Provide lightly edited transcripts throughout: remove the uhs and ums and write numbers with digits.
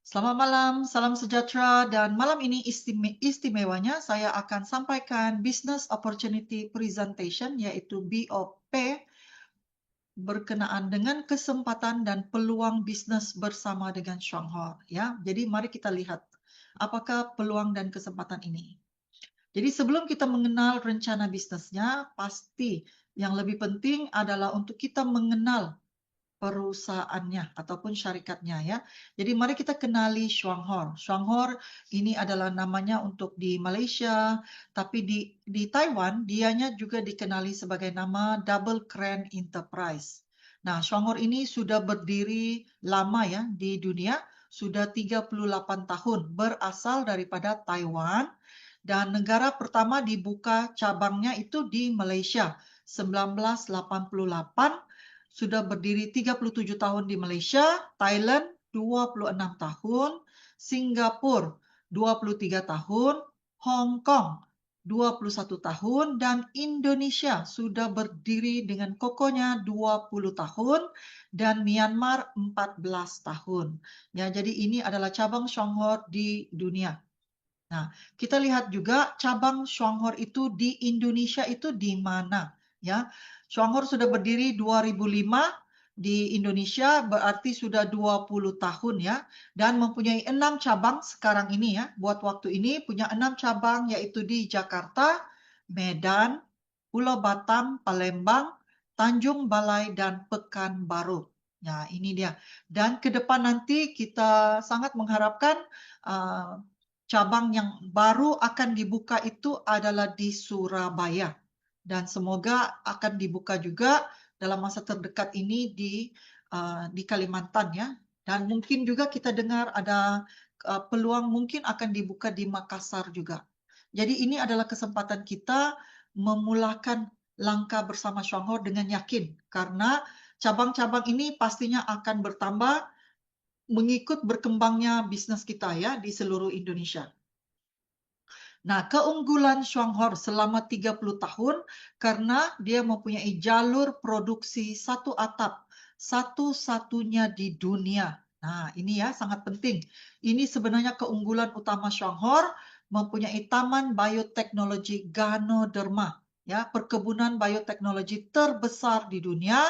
Selamat malam, salam sejahtera, dan malam ini istimewanya saya akan sampaikan Business Opportunity Presentation, yaitu BOP, berkenaan dengan kesempatan dan peluang bisnis bersama dengan Shanghai. Ya, jadi mari kita lihat apakah peluang dan kesempatan ini. Jadi sebelum kita mengenal rencana bisnisnya, pasti yang lebih penting adalah untuk kita mengenal perusahaannya ataupun syarikatnya ya. Jadi mari kita kenali Shuanghor. Shuanghor ini adalah namanya untuk di Malaysia, tapi di Taiwan dianya juga dikenali sebagai nama Double Crane Enterprise. Nah, Shuanghor ini sudah berdiri lama ya di dunia, sudah 38 tahun, berasal daripada Taiwan dan negara pertama dibuka cabangnya itu di Malaysia 1988, sudah berdiri 37 tahun di Malaysia, Thailand 26 tahun, Singapura 23 tahun, Hong Kong 21 tahun, dan Indonesia sudah berdiri dengan kokohnya 20 tahun, dan Myanmar 14 tahun. Ya, jadi ini adalah cabang Shanghai di dunia. Nah, kita lihat juga cabang Shuanghor itu di Indonesia itu di mana, ya. Shuanghor sudah berdiri 2005 di Indonesia, berarti sudah 20 tahun ya, dan mempunyai 6 cabang sekarang ini ya. Buat waktu ini punya 6 cabang, yaitu di Jakarta, Medan, Pulau Batam, Palembang, Tanjung Balai, dan Pekanbaru. Nah, ini dia. Dan ke depan nanti kita sangat mengharapkan cabang yang baru akan dibuka itu adalah di Surabaya. Dan semoga akan dibuka juga dalam masa terdekat ini di Kalimantan ya. Dan mungkin juga kita dengar ada peluang mungkin akan dibuka di Makassar juga. Jadi ini adalah kesempatan kita memulakan langkah bersama Shanghai dengan yakin, karena cabang-cabang ini pastinya akan bertambah mengikut berkembangnya bisnis kita ya di seluruh Indonesia. Nah, keunggulan Shuanghor selama 30 tahun karena dia mempunyai jalur produksi satu atap, satu-satunya di dunia. Nah, ini ya sangat penting. Ini sebenarnya keunggulan utama Shuanghor, mempunyai taman bioteknologi Ganoderma, ya, perkebunan bioteknologi terbesar di dunia,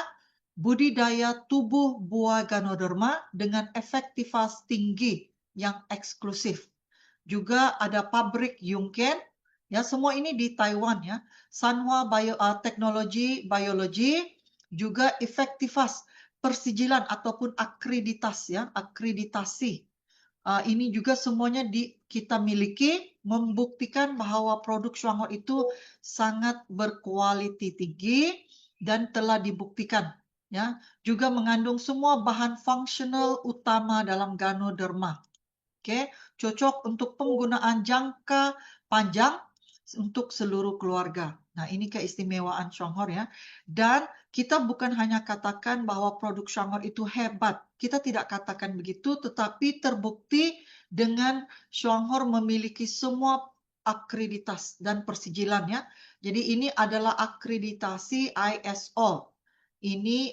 budidaya tubuh buah Ganoderma dengan efektivitas tinggi yang eksklusif. Juga ada pabrik Yungken, ya, semua ini di Taiwan ya. Sanhua Teknologi Biologi, juga efektivitas persijilan ataupun akreditasi. Ini juga semuanya kita miliki, membuktikan bahwa produk Shuanghor itu sangat berkualiti tinggi dan telah dibuktikan ya. Juga mengandung semua bahan fungsional utama dalam Ganoderma. Oke, cocok untuk penggunaan jangka panjang untuk seluruh keluarga. Nah, ini keistimewaan Shanghai ya. Dan kita bukan hanya katakan bahwa produk Shanghai itu hebat. Kita tidak katakan begitu, tetapi terbukti dengan Shanghai memiliki semua akreditas dan persijilan ya. Jadi ini adalah akreditasi ISO. Ini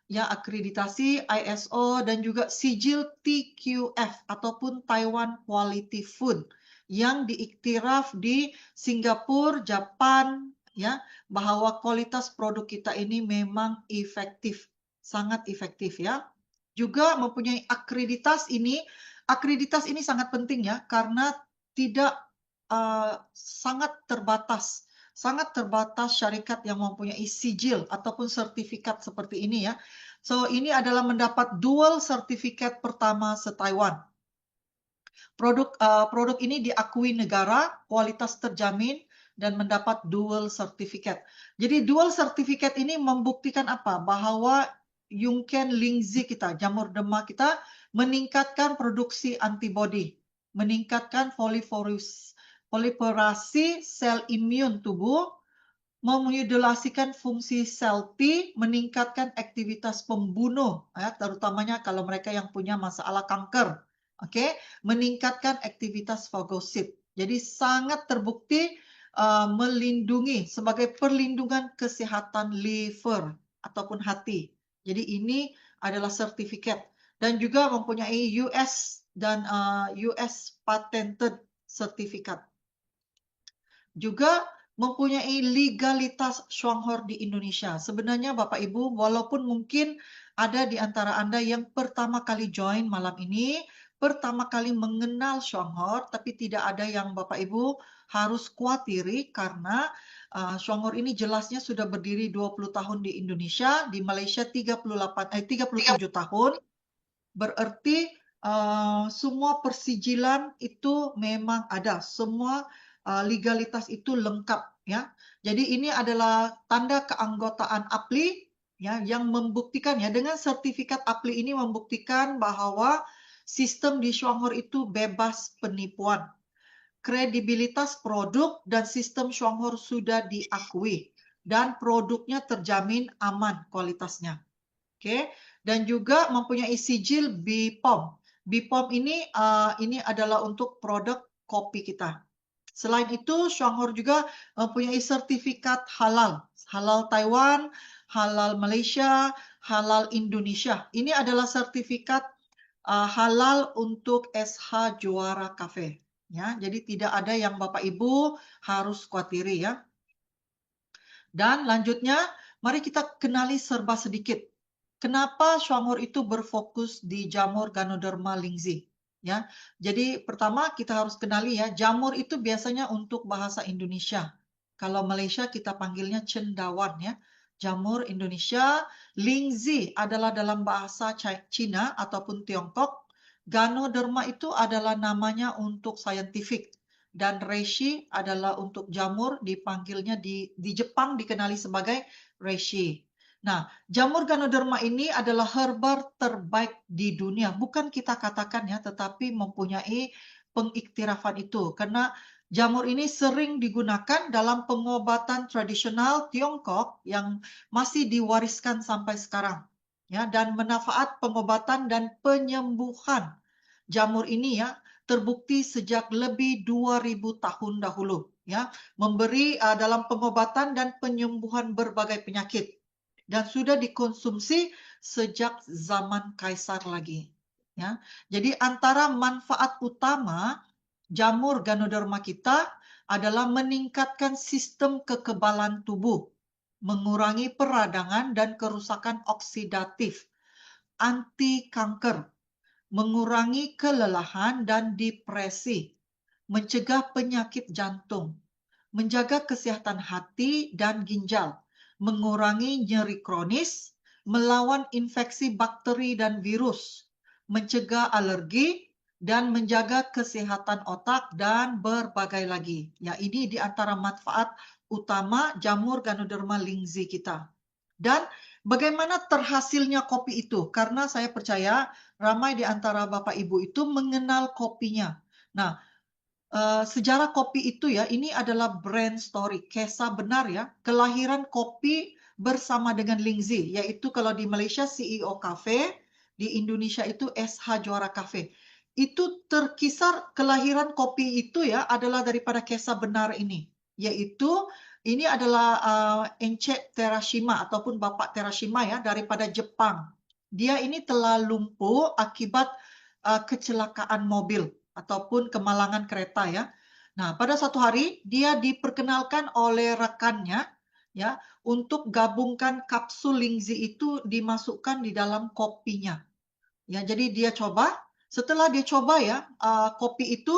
ya, akreditasi ISO dan juga sijil TQF ataupun Taiwan Quality Food yang diiktiraf di Singapura, Jepang ya, bahwa kualitas produk kita ini memang efektif, sangat efektif ya. Juga mempunyai akreditas ini sangat penting ya, karena tidak sangat terbatas syarikat yang mempunyai sijil ataupun sertifikat seperti ini ya. So, ini adalah mendapat dual sertifikat pertama se-Taiwan. Produk ini diakui negara, kualitas terjamin, dan mendapat dual sertifikat. Jadi dual sertifikat ini membuktikan apa? Bahwa Yungken Lingzi kita, jamur demam kita, meningkatkan produksi antibodi, meningkatkan proliferasi sel imun tubuh, memodulasikan fungsi sel T, meningkatkan aktivitas pembunuh, ya, terutamanya kalau mereka yang punya masalah kanker. Okey, meningkatkan aktivitas fagosit. Jadi sangat terbukti melindungi sebagai perlindungan kesihatan liver ataupun hati. Jadi ini adalah sertifikat. dan juga mempunyai US dan US Patented Certificate. Juga mempunyai legalitas Shuanghor di Indonesia. Sebenarnya Bapak Ibu, walaupun mungkin ada di antara Anda yang pertama kali join malam ini, pertama kali mengenal Shuanghor, tapi tidak ada yang Bapak Ibu harus khawatiri karena Shuanghor ini jelasnya sudah berdiri 20 tahun di Indonesia, di Malaysia 37 tahun. Berarti semua persijilan itu memang ada, semua legalitas itu lengkap ya. Jadi ini adalah tanda keanggotaan APLI ya yang membuktikan ya dengan sertifikat APLI ini membuktikan bahwa sistem di Shuanghor itu bebas penipuan. Kredibilitas produk dan sistem Shuanghor sudah diakui dan produknya terjamin aman kualitasnya. Oke, dan juga mempunyai sijil BPOM. BPOM ini adalah untuk produk kopi kita. Selain itu, Shuanghor juga mempunyai sertifikat halal, halal Taiwan, halal Malaysia, halal Indonesia. Ini adalah sertifikat halal untuk SH Juara Cafe. Ya, jadi tidak ada yang Bapak Ibu harus khawatiri ya. Dan lanjutnya, mari kita kenali serba sedikit. Kenapa Shuanghor itu berfokus di jamur Ganoderma lingzi? Ya, jadi pertama kita harus kenali ya, jamur itu biasanya untuk bahasa Indonesia. Kalau Malaysia kita panggilnya cendawan ya. Jamur Indonesia, lingzi adalah dalam bahasa Cina ataupun Tiongkok. Ganoderma itu adalah namanya untuk saintifik dan reishi adalah untuk jamur dipanggilnya di Jepang dikenali sebagai reishi. Nah, jamur Ganoderma ini adalah herba terbaik di dunia. Bukan kita katakan ya, tetapi mempunyai pengiktirafan itu. Karena jamur ini sering digunakan dalam pengobatan tradisional Tiongkok yang masih diwariskan sampai sekarang. Ya, dan manfaat pengobatan dan penyembuhan jamur ini ya terbukti sejak lebih 2000 tahun dahulu ya, memberi dalam pengobatan dan penyembuhan berbagai penyakit dan sudah dikonsumsi sejak zaman kaisar lagi ya. Jadi antara manfaat utama jamur Ganoderma kita adalah meningkatkan sistem kekebalan tubuh, mengurangi peradangan dan kerusakan oksidatif, anti kanker, mengurangi kelelahan dan depresi, mencegah penyakit jantung, menjaga kesehatan hati dan ginjal, mengurangi nyeri kronis, melawan infeksi bakteri dan virus, mencegah alergi, dan menjaga kesehatan otak dan berbagai lagi. Ya, ini di antara manfaat utama jamur Ganoderma lingzi kita. Dan bagaimana terhasilnya kopi itu? Karena saya percaya ramai di antara Bapak Ibu itu mengenal kopinya. Nah, sejarah kopi itu ya, ini adalah brand story, kisah benar ya, kelahiran kopi bersama dengan Lingzi, yaitu kalau di Malaysia CEO Cafe, di Indonesia itu SH Juara Cafe. Itu terkisar kelahiran kopi itu ya adalah daripada kisah benar ini, yaitu ini adalah Encik Terashima ataupun Bapak Terashima ya daripada Jepang. Dia ini telah lumpuh akibat kecelakaan mobil ataupun kemalangan kereta ya. Nah, pada satu hari dia diperkenalkan oleh rekannya ya untuk gabungkan kapsul Lingzi itu dimasukkan di dalam kopinya. Ya, jadi dia coba. Setelah dia coba ya, kopi itu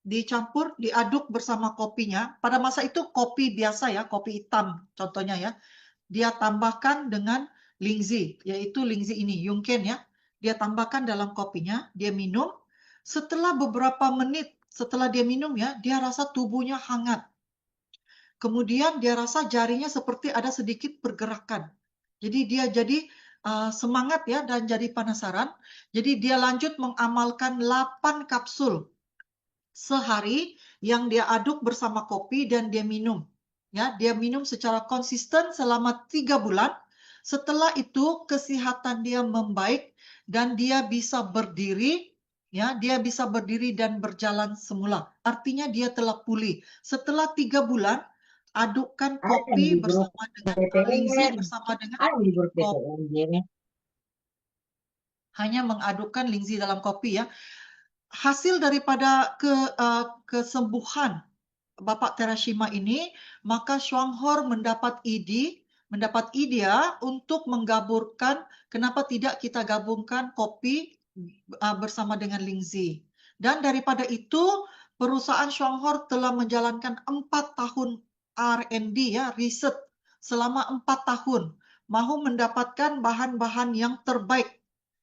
dicampur, diaduk bersama kopinya. Pada masa itu kopi biasa ya, kopi hitam contohnya ya. Dia tambahkan dengan Lingzi, yaitu Lingzi ini, Yungken ya. Dia tambahkan dalam kopinya, dia minum. Setelah beberapa menit setelah dia minum ya, dia rasa tubuhnya hangat. Kemudian dia rasa jarinya seperti ada sedikit pergerakan. Jadi dia jadi semangat ya dan jadi penasaran. Jadi dia lanjut mengamalkan 8 kapsul sehari yang dia aduk bersama kopi dan dia minum. Ya, dia minum secara konsisten selama 3 bulan. Setelah itu kesehatan dia membaik dan dia bisa berdiri. Ya, dia bisa berdiri dan berjalan semula. Artinya dia telah pulih. Setelah 3 bulan, adukkan Ada kopi di grup bersama dengan Lingzi BPN. bersama dengan Ada di grup kopi. BPN. hanya mengadukkan lingzi dalam kopi ya. Hasil daripada kesembuhan Bapak Terashima ini, maka Shuanghor mendapat ide untuk menggaburkan, kenapa tidak kita gabungkan kopi bersama dengan lingzi. Dan daripada itu, perusahaan Shuanghor telah menjalankan 4 tahun R&D ya, riset selama 4 tahun, mahu mendapatkan bahan-bahan yang terbaik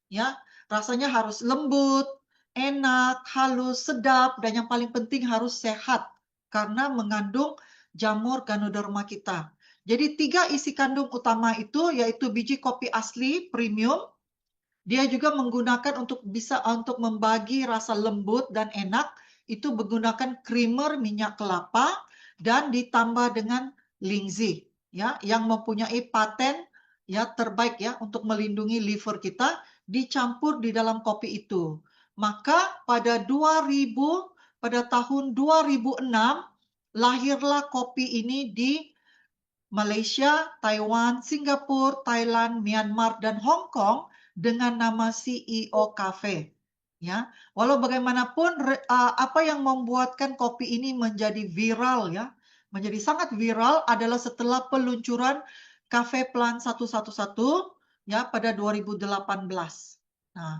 ya. Rasanya harus lembut, enak, halus, sedap, dan yang paling penting harus sehat karena mengandung jamur Ganoderma kita. Jadi 3 isi kandung utama itu yaitu biji kopi asli premium. Dia juga menggunakan untuk membagi rasa lembut dan enak, itu menggunakan creamer minyak kelapa dan ditambah dengan lingzi ya, yang mempunyai paten ya terbaik ya untuk melindungi liver kita, dicampur di dalam kopi itu. Maka pada tahun 2006 lahirlah kopi ini di Malaysia, Taiwan, Singapura, Thailand, Myanmar, dan Hong Kong dengan nama CEO Cafe. Ya, walau bagaimanapun apa yang membuatkan kopi ini menjadi viral ya, menjadi sangat viral adalah setelah peluncuran Cafe Plan 111 ya pada 2018. Nah,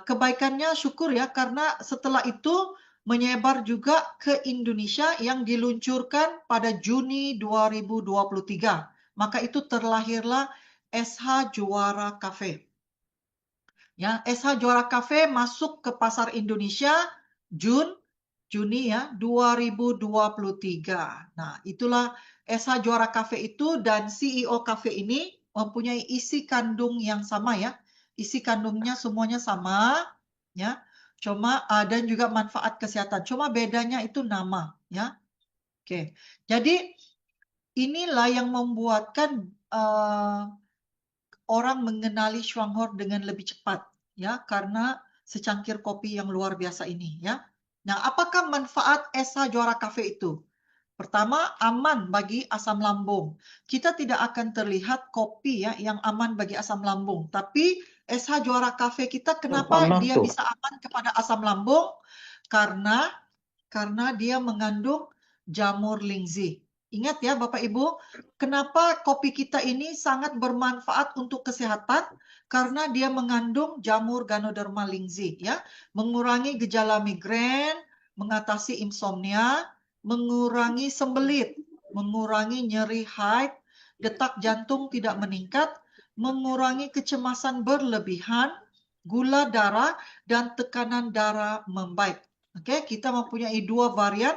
kebaikannya syukur ya karena setelah itu menyebar juga ke Indonesia yang diluncurkan pada Juni 2023. Maka itu terlahirlah SH Juara Cafe. Ya, SH Juara Cafe masuk ke pasar Indonesia Juni ya 2023. Nah, itulah SH Juara Cafe itu dan CEO Cafe ini mempunyai isi kandung yang sama ya. Isi kandungnya semuanya sama ya. Cuma dan juga manfaat kesehatan. Cuma bedanya itu nama ya. Oke. Jadi inilah yang membuatkan orang mengenali Shuanghor dengan lebih cepat ya karena secangkir kopi yang luar biasa ini ya. Nah, apakah manfaat SH Juara Cafe itu? Pertama, aman bagi asam lambung. Kita tidak akan terlihat kopi ya yang aman bagi asam lambung. Tapi SH Juara Cafe kita kenapa Panas dia tuh. bisa aman kepada asam lambung? Karena dia mengandung jamur lingzi. Ingat ya Bapak Ibu, kenapa kopi kita ini sangat bermanfaat untuk kesehatan? Karena dia mengandung jamur Ganoderma lingzi ya, mengurangi gejala migrain, mengatasi insomnia, mengurangi sembelit, mengurangi nyeri haid, detak jantung tidak meningkat, mengurangi kecemasan berlebihan, gula darah, dan tekanan darah membaik. Oke, kita mempunyai 2 varian,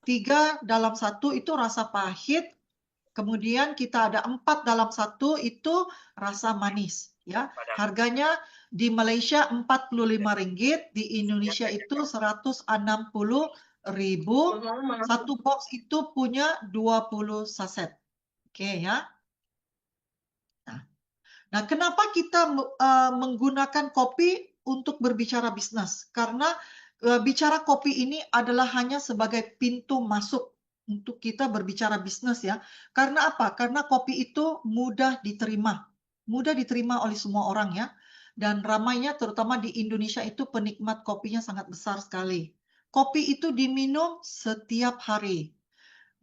3 dalam 1 itu rasa pahit, kemudian kita ada 4 dalam 1 itu rasa manis. Ya, harganya di Malaysia Rp45, di Indonesia itu Rp160.000. Satu box itu punya 20 saset. Oke ya. Nah, kenapa kita menggunakan kopi untuk berbicara bisnis? Karena bicara kopi ini adalah hanya sebagai pintu masuk untuk kita berbicara bisnis ya. Karena apa? Karena kopi itu mudah diterima oleh semua orang ya. Dan ramainya terutama di Indonesia itu penikmat kopinya sangat besar sekali. Kopi itu diminum setiap hari,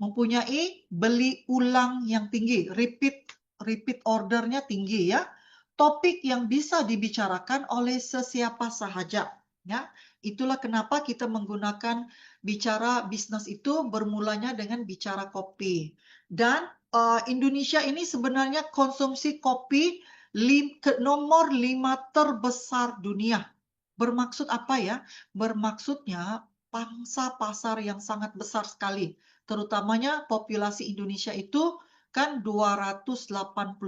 mempunyai beli ulang yang tinggi, repeat ordernya tinggi ya. Topik yang bisa dibicarakan oleh sesiapa sahaja ya. Itulah kenapa kita menggunakan bicara bisnis itu bermulanya dengan bicara kopi. Dan Indonesia ini sebenarnya konsumsi kopi nomor 5 terbesar dunia. Bermaksud apa ya? Bermaksudnya pangsa pasar yang sangat besar sekali. Terutamanya populasi Indonesia itu kan 280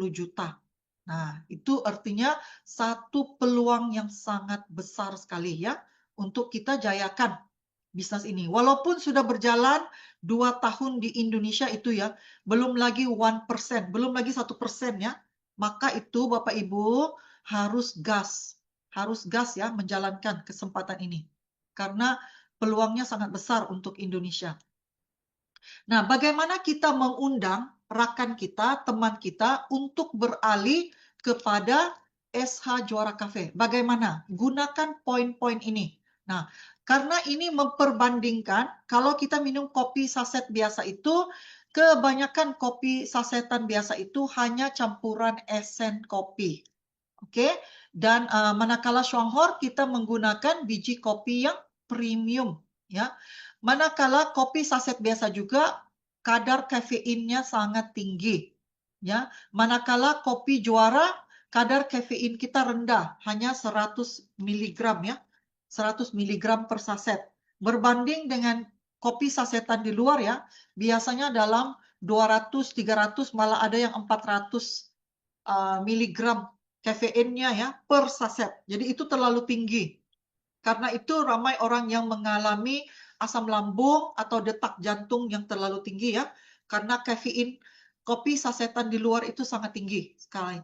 juta. Nah, itu artinya satu peluang yang sangat besar sekali ya untuk kita jayakan bisnis ini. Walaupun sudah berjalan 2 tahun di Indonesia itu ya, belum lagi 1%, belum lagi 1% ya. Maka itu Bapak Ibu harus gas ya menjalankan kesempatan ini. Karena peluangnya sangat besar untuk Indonesia. Nah, bagaimana kita mengundang rekan kita, teman kita untuk beralih kepada SH Juara Cafe. Bagaimana? Gunakan poin-poin ini. Nah, karena ini memperbandingkan kalau kita minum kopi saset biasa itu, kebanyakan kopi sasetan biasa itu hanya campuran esen kopi. Oke, dan manakala Shuanghor kita menggunakan biji kopi yang premium, ya. Manakala kopi saset biasa juga kadar kafeinnya sangat tinggi, ya. Manakala kopi Juara kadar kafein kita rendah, hanya 100 miligram ya, 100 miligram per saset. Berbanding dengan kopi sasetan di luar ya, biasanya dalam 200, 300, malah ada yang 400 miligram kafeinnya ya per saset. Jadi itu terlalu tinggi. Karena itu ramai orang yang mengalami asam lambung atau detak jantung yang terlalu tinggi ya. Karena kafein kopi sasetan di luar itu sangat tinggi sekali.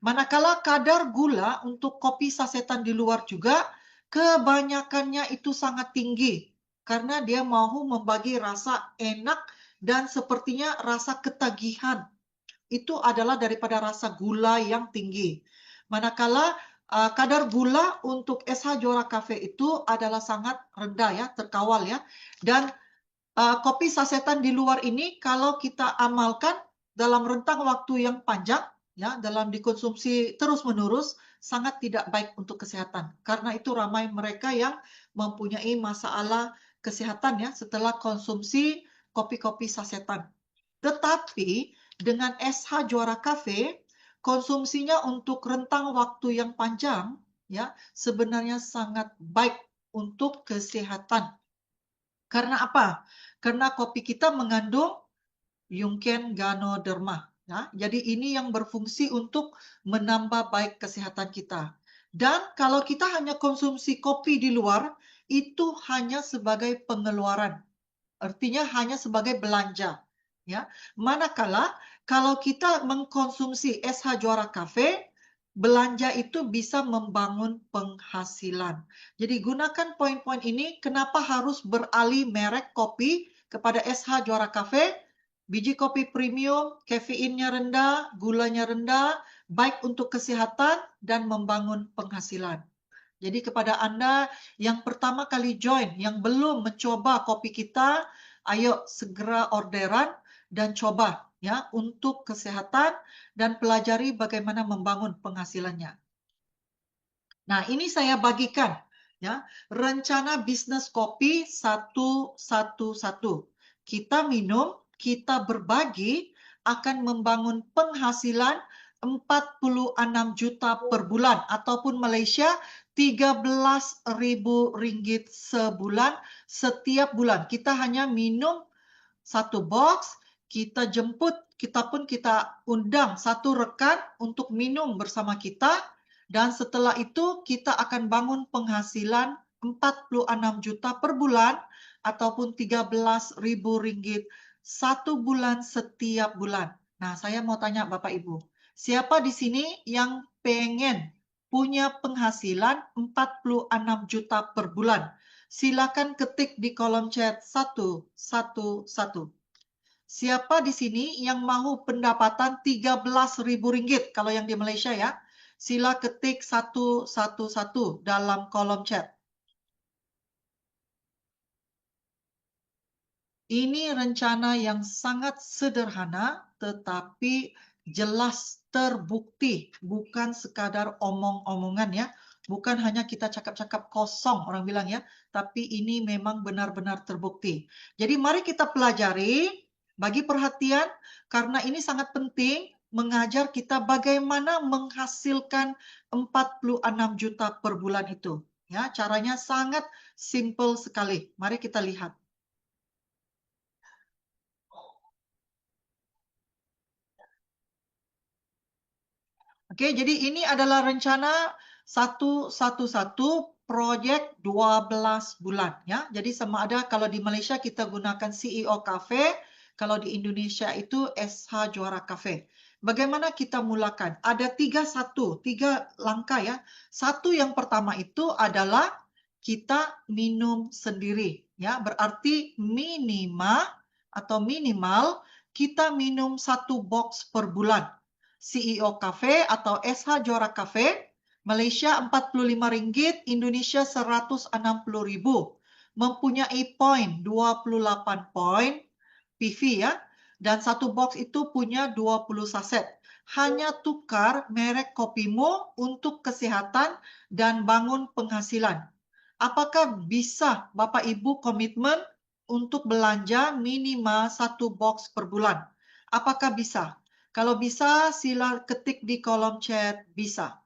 Manakala kadar gula untuk kopi sasetan di luar juga kebanyakannya itu sangat tinggi. Karena dia mau membagi rasa enak dan sepertinya rasa ketagihan itu adalah daripada rasa gula yang tinggi. Manakala kadar gula untuk SH Juara Cafe itu adalah sangat rendah ya, terkawal ya. Dan kopi sasetan di luar ini kalau kita amalkan dalam rentang waktu yang panjang ya, dalam dikonsumsi terus-menerus sangat tidak baik untuk kesehatan. Karena itu ramai mereka yang mempunyai masalah kesehatan ya setelah konsumsi kopi-kopi sasetan. Tetapi dengan SH Juara Cafe, konsumsinya untuk rentang waktu yang panjang, ya, sebenarnya sangat baik untuk kesehatan. Karena apa? Karena kopi kita mengandung Juncken Ganoderma. Ya, jadi ini yang berfungsi untuk menambah baik kesehatan kita. Dan kalau kita hanya konsumsi kopi di luar, itu hanya sebagai pengeluaran. Artinya hanya sebagai belanja. Ya, manakala kalau kita mengkonsumsi SH Juara Cafe, belanja itu bisa membangun penghasilan. Jadi gunakan poin-poin ini. Kenapa harus beralih merek kopi kepada SH Juara Cafe? Biji kopi premium, kafeinnya rendah, gulanya rendah, baik untuk kesehatan dan membangun penghasilan. Jadi kepada Anda yang pertama kali join, yang belum mencoba kopi kita, ayo segera orderan dan coba ya untuk kesehatan dan pelajari bagaimana membangun penghasilannya. Nah, ini saya bagikan ya, rencana bisnis kopi 111. Kita minum, kita berbagi akan membangun penghasilan 46 juta per bulan ataupun Malaysia 13.000 ringgit sebulan setiap bulan. Kita hanya minum satu box, kita jemput, kita undang satu rekan untuk minum bersama kita dan setelah itu kita akan bangun penghasilan 46 juta per bulan ataupun 13.000 ringgit satu bulan setiap bulan. Nah, saya mau tanya Bapak Ibu, siapa di sini yang pengen punya penghasilan 46 juta per bulan? Silakan ketik di kolom chat 111. Siapa di sini yang mau pendapatan 13.000 ringgit kalau yang di Malaysia ya? Sila ketik 111 dalam kolom chat. Ini rencana yang sangat sederhana tetapi jelas terbukti, bukan sekadar omong-omongan ya. Bukan hanya kita cakap-cakap kosong orang bilang ya, tapi ini memang benar-benar terbukti. Jadi mari kita pelajari, bagi perhatian karena ini sangat penting mengajar kita bagaimana menghasilkan 46 juta per bulan itu. Ya, caranya sangat simple sekali. Mari kita lihat. Oke, jadi ini adalah rencana 111 proyek 12 bulan ya. Jadi sama ada kalau di Malaysia kita gunakan CEO Cafe, kalau di Indonesia itu SH Juara Cafe. Bagaimana kita mulakan? Ada tiga langkah ya. Satu yang pertama itu adalah kita minum sendiri ya. Berarti minimal kita minum satu box per bulan. CEO Cafe atau SH Jora Cafe, Malaysia RM45, Indonesia Rp160.000. Mempunyai poin 28 poin PV ya. Dan satu box itu punya 20 saset. Hanya tukar merek kopimu untuk kesehatan dan bangun penghasilan. Apakah bisa Bapak Ibu komitmen untuk belanja minimal satu box per bulan? Apakah bisa? Kalau bisa, sila ketik di kolom chat bisa.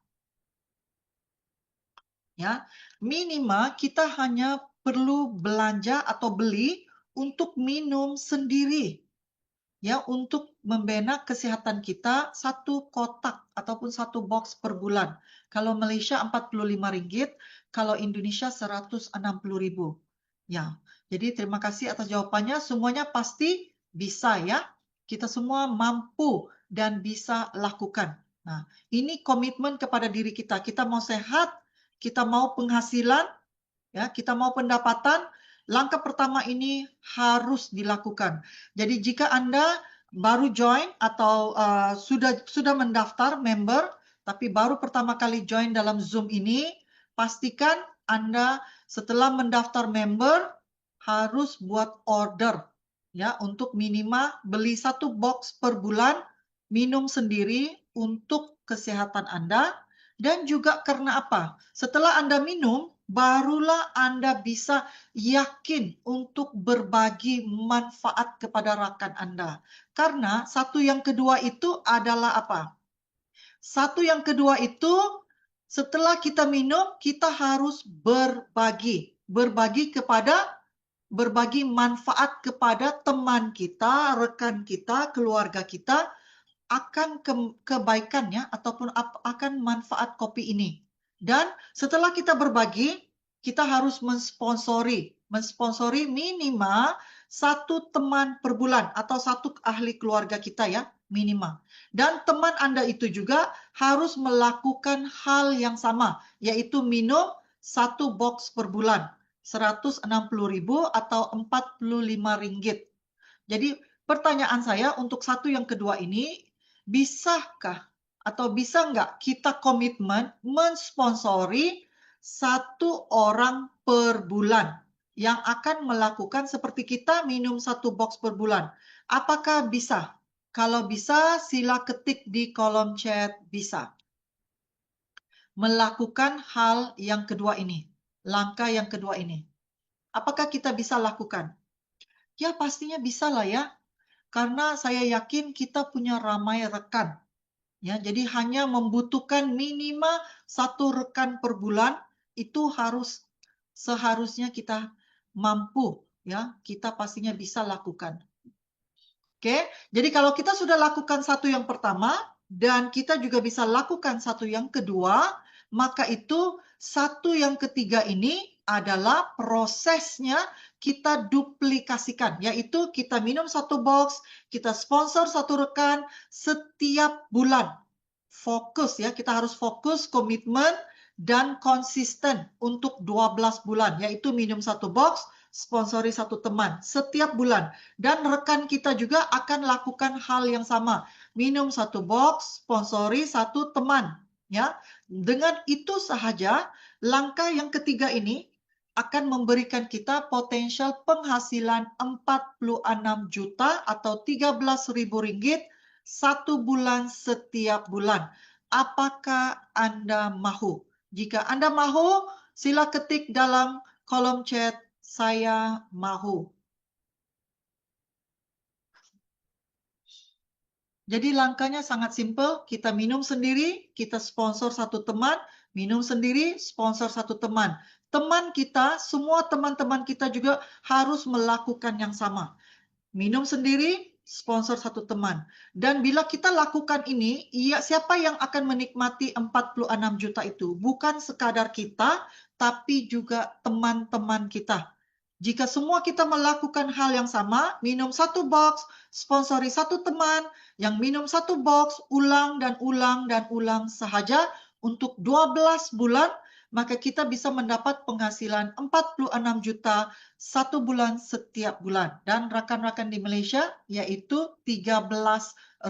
Ya, minimal kita hanya perlu belanja atau beli untuk minum sendiri. Ya, untuk membina kesehatan kita satu kotak ataupun satu box per bulan. Kalau Malaysia RM45, kalau Indonesia Rp160.000. Ya, jadi terima kasih atas jawabannya. Semuanya pasti bisa ya. Kita semua mampu dan bisa lakukan. Nah, ini komitmen kepada diri kita. Kita mau sehat, kita mau penghasilan, ya, kita mau pendapatan. Langkah pertama ini harus dilakukan. Jadi jika Anda baru join atau sudah mendaftar member, tapi baru pertama kali join dalam Zoom ini, pastikan Anda setelah mendaftar member harus buat order ya untuk minimal beli satu box per bulan, minum sendiri untuk kesehatan Anda. Dan juga karena apa? Setelah Anda minum, barulah Anda bisa yakin untuk berbagi manfaat kepada rekan Anda. Karena satu yang kedua itu adalah apa? Satu yang kedua itu setelah kita minum, kita harus berbagi. Berbagi manfaat kepada teman kita, rekan kita, keluarga kita, akan kebaikannya ataupun akan manfaat kopi ini. Dan setelah kita berbagi, kita harus mensponsori minimal satu teman per bulan atau satu ahli keluarga kita ya, minimal. Dan teman Anda itu juga harus melakukan hal yang sama, yaitu minum satu box per bulan, Rp160.000 atau RM45. Jadi pertanyaan saya untuk satu yang kedua ini, bisakah atau bisa nggak kita komitmen mensponsori satu orang per bulan yang akan melakukan seperti kita minum satu box per bulan? Apakah bisa? Kalau bisa, sila ketik di kolom chat bisa. Melakukan hal yang kedua ini, langkah yang kedua ini. Apakah kita bisa lakukan? Ya pastinya bisa lah ya. Karena saya yakin kita punya ramai rekan. Ya, jadi hanya membutuhkan minimal satu rekan per bulan itu seharusnya kita mampu ya, kita pastinya bisa lakukan. Oke, jadi kalau kita sudah lakukan satu yang pertama dan kita juga bisa lakukan satu yang kedua, maka itu satu yang ketiga ini adalah prosesnya kita duplikasikan, yaitu kita minum satu box, kita sponsor satu rekan setiap bulan. Fokus ya, kita harus fokus, komitmen, dan konsisten untuk 12 bulan, yaitu minum satu box, sponsori satu teman setiap bulan. Dan rekan kita juga akan lakukan hal yang sama. Minum satu box, sponsori satu teman. Ya, dengan itu sahaja, langkah yang ketiga ini akan memberikan kita potensial penghasilan 46 juta atau Rp13.000 satu bulan setiap bulan. Apakah Anda mahu? Jika Anda mahu, sila ketik dalam kolom chat saya mahu. Jadi langkahnya sangat simpel, kita minum sendiri, kita sponsor satu teman, minum sendiri, sponsor satu teman. Teman kita, semua teman-teman kita juga harus melakukan yang sama. Minum sendiri, sponsor satu teman. Dan bila kita lakukan ini, siapa yang akan menikmati 46 juta itu? Bukan sekadar kita, tapi juga teman-teman kita. Jika semua kita melakukan hal yang sama, minum satu box, sponsori satu teman, yang minum satu box, ulang dan ulang dan ulang sahaja untuk 12 bulan, maka kita bisa mendapat penghasilan 46 juta satu bulan setiap bulan. Dan rakan-rakan di Malaysia yaitu Rp13.000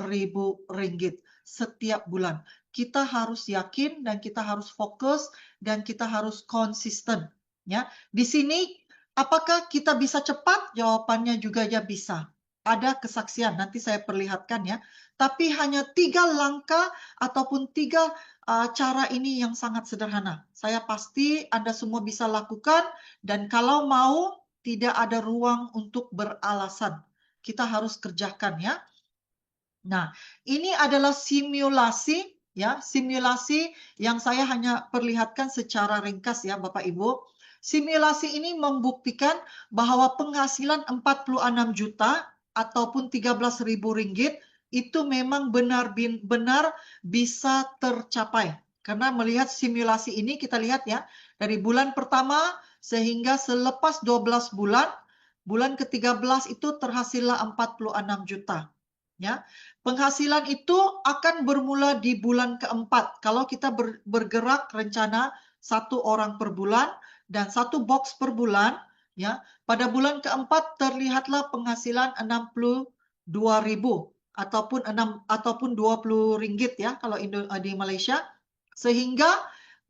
setiap bulan. Kita harus yakin dan kita harus fokus dan kita harus konsisten. Ya, di sini apakah kita bisa cepat? Jawabannya juga ya bisa. Ada kesaksian, nanti saya perlihatkan ya. Tapi hanya 3 langkah ataupun 3 cara ini yang sangat sederhana. Saya pasti Anda semua bisa lakukan dan kalau mau tidak ada ruang untuk beralasan. Kita harus kerjakan ya. Nah, ini adalah simulasi ya, simulasi yang saya hanya perlihatkan secara ringkas ya Bapak Ibu. Simulasi ini membuktikan bahwa penghasilan 46 juta ataupun 13.000 ringgit itu memang benar-benar bisa tercapai. Karena melihat simulasi ini kita lihat ya, dari bulan pertama sehingga selepas 12 bulan, bulan ke-13 itu terhasillah 46 juta. Ya, penghasilan itu akan bermula di bulan keempat. Kalau kita bergerak rencana 1 orang per bulan dan 1 box per bulan, ya, pada bulan keempat terlihatlah penghasilan 62.000 ataupun 20 ringgit ya kalau di Malaysia. Sehingga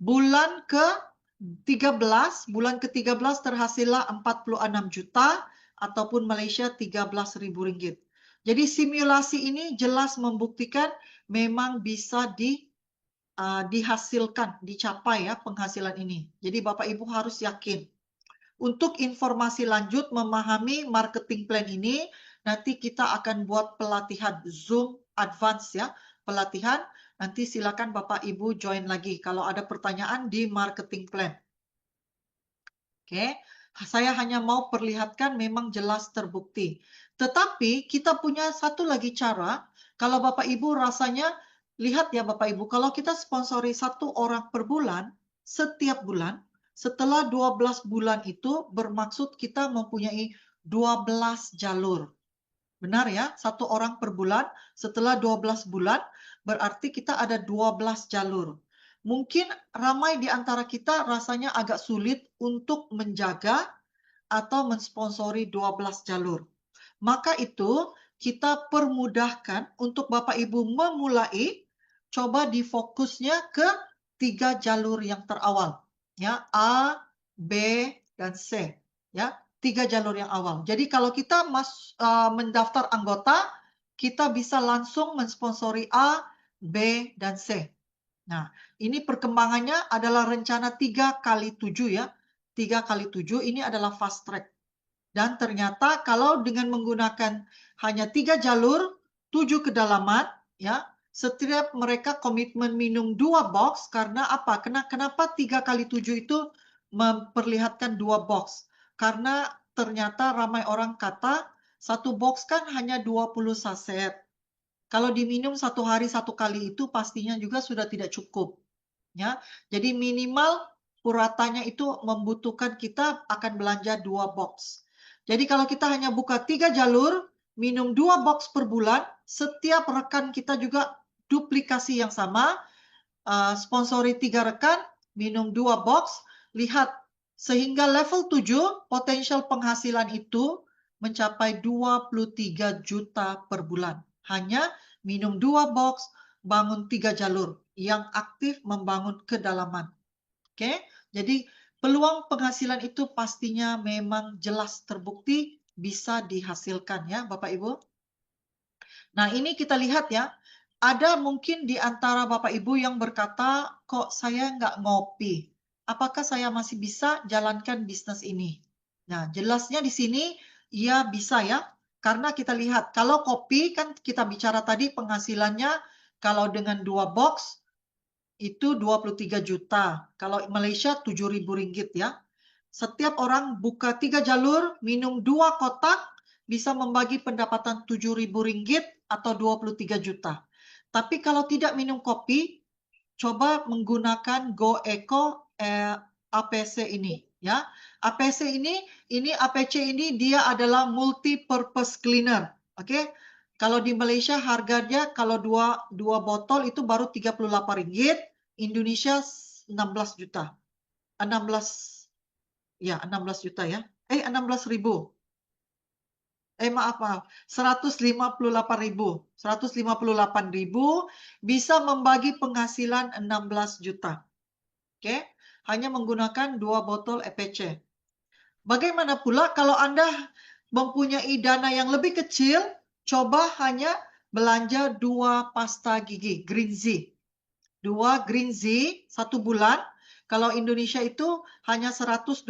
bulan ke-13 terhasillah 46 juta ataupun Malaysia 13.000 ringgit. Jadi simulasi ini jelas membuktikan memang bisa dihasilkan, dicapai ya penghasilan ini. Jadi Bapak Ibu harus yakin. Untuk informasi lanjut memahami marketing plan ini, nanti kita akan buat pelatihan Zoom advance ya, pelatihan. Nanti silakan Bapak Ibu join lagi kalau ada pertanyaan di marketing plan. Oke, saya hanya mau perlihatkan memang jelas terbukti. Tetapi kita punya satu lagi cara, kalau Bapak Ibu rasanya, lihat ya Bapak Ibu, kalau kita sponsori 1 orang per bulan, setiap bulan, setelah 12 bulan itu bermaksud kita mempunyai 12 jalur. Benar ya, 1 orang per bulan, setelah 12 bulan, berarti kita ada 12 jalur. Mungkin ramai di antara kita rasanya agak sulit untuk menjaga atau mensponsori 12 jalur. Maka itu kita permudahkan untuk Bapak Ibu memulai, coba difokusnya ke 3 jalur yang terawal. Ya, A, B, dan C. Ya, 3 jalur yang awal. Jadi kalau kita mendaftar anggota, kita bisa langsung mensponsori A, B, dan C. Nah, ini perkembangannya adalah rencana 3x7 ya. 3x7 ini adalah fast track. Dan ternyata kalau dengan menggunakan hanya 3 jalur, 7 kedalaman, ya, setiap mereka komitmen minum 2 box, karena apa? Kenapa 3x7 itu memperlihatkan 2 box? Karena ternyata ramai orang kata, 1 box kan hanya 20 saset. Kalau diminum 1 hari 1 kali itu pastinya juga sudah tidak cukup. Ya, jadi minimal puratannya itu membutuhkan kita akan belanja 2 box. Jadi kalau kita hanya buka 3 jalur, minum 2 box per bulan, setiap rekan kita juga duplikasi yang sama, sponsori 3 rekan, minum 2 box, lihat sehingga level 7 potensial penghasilan itu mencapai 23 juta per bulan. Hanya minum 2 box, bangun 3 jalur yang aktif membangun kedalaman. Oke, jadi peluang penghasilan itu pastinya memang jelas terbukti bisa dihasilkan ya Bapak Ibu. Nah ini kita lihat ya, ada mungkin di antara Bapak Ibu yang berkata, kok saya nggak ngopi? Apakah saya masih bisa jalankan bisnis ini? Nah jelasnya di sini ya bisa ya, karena kita lihat kalau kopi kan kita bicara tadi penghasilannya kalau dengan 2 box itu 23 juta. Kalau Malaysia 7.000 ringgit ya. Setiap orang buka 3 jalur, minum 2 kotak, bisa membagi pendapatan 7.000 ringgit atau 23 juta. Tapi kalau tidak minum kopi, coba menggunakan Go Eco APC ini ya. APC ini APC ini dia adalah multi purpose cleaner. Oke. Kalau di Malaysia harganya kalau dua botol itu baru 38 ringgit, Indonesia 16 juta. 16 ya, 16 juta ya. 16.000. maaf, 158.000. 158.000 bisa membagi penghasilan 16 juta. Oke, hanya menggunakan 2 botol EPC. Bagaimana pula kalau Anda mempunyai dana yang lebih kecil, coba hanya belanja 2 pasta gigi Green Z. 2 Green Z 1 bulan. Kalau Indonesia itu hanya 120.000.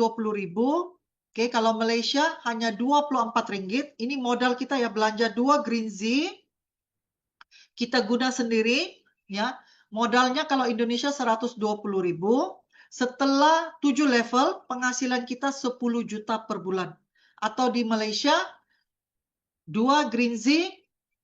Oke, kalau Malaysia hanya Rp24. Ini modal kita ya, belanja 2 Green Z. Kita guna sendiri ya. Modalnya kalau Indonesia 120.000. Setelah 7 level, penghasilan kita 10 juta per bulan. Atau di Malaysia, 2 Green Z,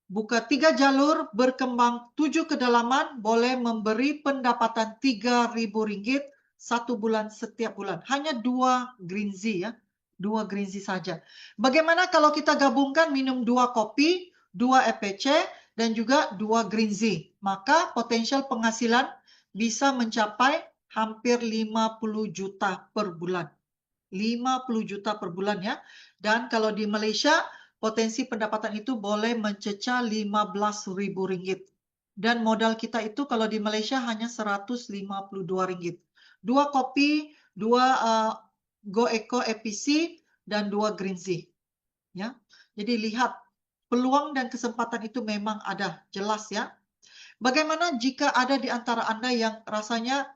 buka 3 jalur, berkembang 7 kedalaman, boleh memberi pendapatan Rp3.000 1 bulan setiap bulan. Hanya 2 Green Z ya. 2 Green Z saja. Bagaimana kalau kita gabungkan minum 2 kopi, 2 EPC, dan juga 2 Green Z? Maka potensial penghasilan bisa mencapai hampir 50 juta per bulan. 50 juta per bulan ya. Dan kalau di Malaysia, potensi pendapatan itu boleh mencecah Rp15.000. Dan modal kita itu kalau di Malaysia hanya Rp152. 2 kopi, 2 Go Eco EPC, dan 2 Green Z. Ya. Jadi lihat, peluang dan kesempatan itu memang ada, jelas ya. Bagaimana jika ada di antara Anda yang rasanya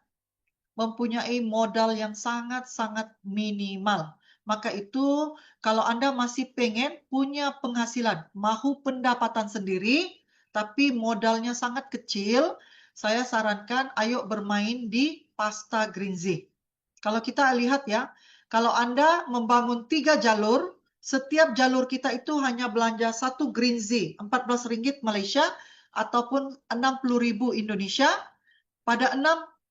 mempunyai modal yang sangat-sangat minimal? Maka itu kalau Anda masih pengen punya penghasilan, mahu pendapatan sendiri, tapi modalnya sangat kecil, saya sarankan ayo bermain di pasta Green Z. Kalau kita lihat ya, kalau Anda membangun 3 jalur, setiap jalur kita itu hanya belanja 1 Green Z, Rp14 Malaysia, ataupun 60.000 Indonesia. Pada 6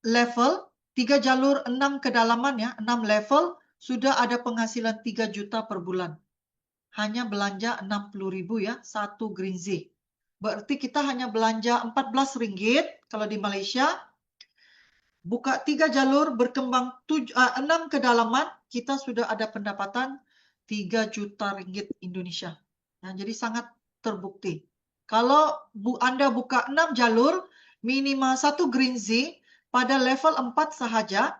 level, 3 jalur 6 kedalaman ya, 6 level, sudah ada penghasilan 3 juta per bulan. Hanya belanja 60.000 ya, 1 Green Z. Berarti kita hanya belanja Rp14 kalau di Malaysia. Buka 3 jalur, berkembang 6 kedalaman, kita sudah ada pendapatan 3 juta ringgit Indonesia. Nah, jadi sangat terbukti. Kalau Anda buka 6 jalur, minimal 1 Green Z, pada level 4 sahaja,